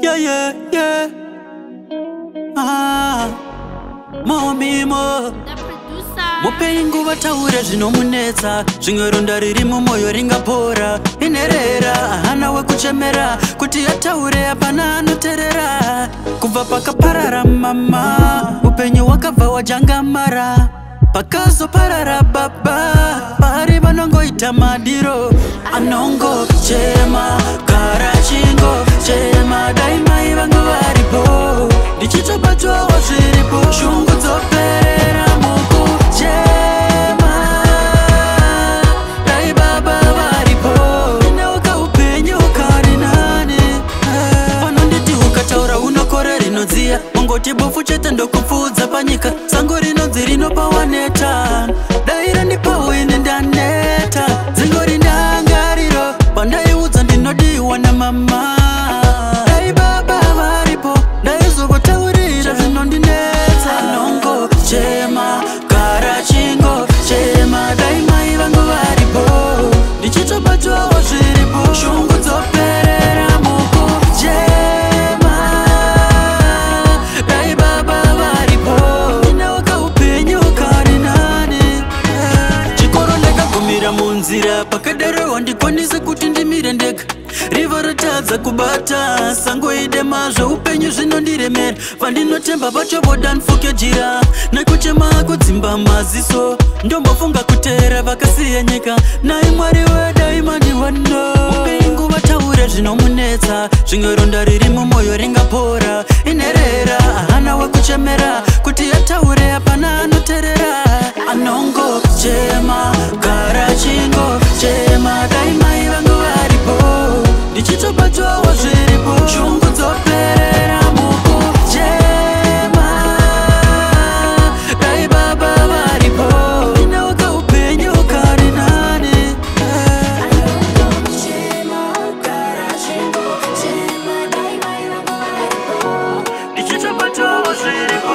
Yeah, yeah, yeah. Mommy, mo. Mupengu vataura zvinomunetsa, zvimwe ronda riri mumwoyo ringapora. Inerera hana wekuchemera, kuti ataure hapana anoteerera. Kubva pakaparara mama, upenyu wakabva wajangamara. Pakazoparara baba, pari vanongoita madiro. Anongochema, gara chingo chema, dai mai vangu varipo, ndichitobatwawo zviripo, shungu dzoperera mukuchema, dai baba varipo, ineuka upenyu kari nani. Vanonditi ukataura unokore rinodziya, ungoti bofu chete ndokupfudza panyika, sango rinodzi rinopawaneta, dai randipawo ine ndaneta, dzingori ndangariro, pandaiudza ndinodiwa namama. Dai baba varipo, ndaizokotaurira zvinondinetsa. Anongochema, gara chingo chema, dai mai vangu varipo, ndichitobatwawo zviripo, shungu dzoperera mukuchema, dai baba varipo, ineuka upenyu kari nani. Chikoro ndakagumira munzira, pakadaro handikwanisi kuti ndimire ndega. Riva ratadza kubata, sango idema zveupenyu zvinondiremera. Vandinotemba vachovoda nfuke jira, nekuchema kudzimba maziso, ndombofunga kuteera vakasiya nyika. Nai Mwari wedaima ndiwano, mupengu vataure zvinomunetsa, zvimwe ronda riri mumwoyo ringapora. Inerera hana wekuchemera, kuti ataure hapana anoteerera. Anongochema, gara chingo chema, dai mai vangu varipo, ndichitobatwawo zviripo, shungu dzoperera mukuchema, dai baba varipo, ineuka upenyu kari nani. Ndichitobatwawo zviripo,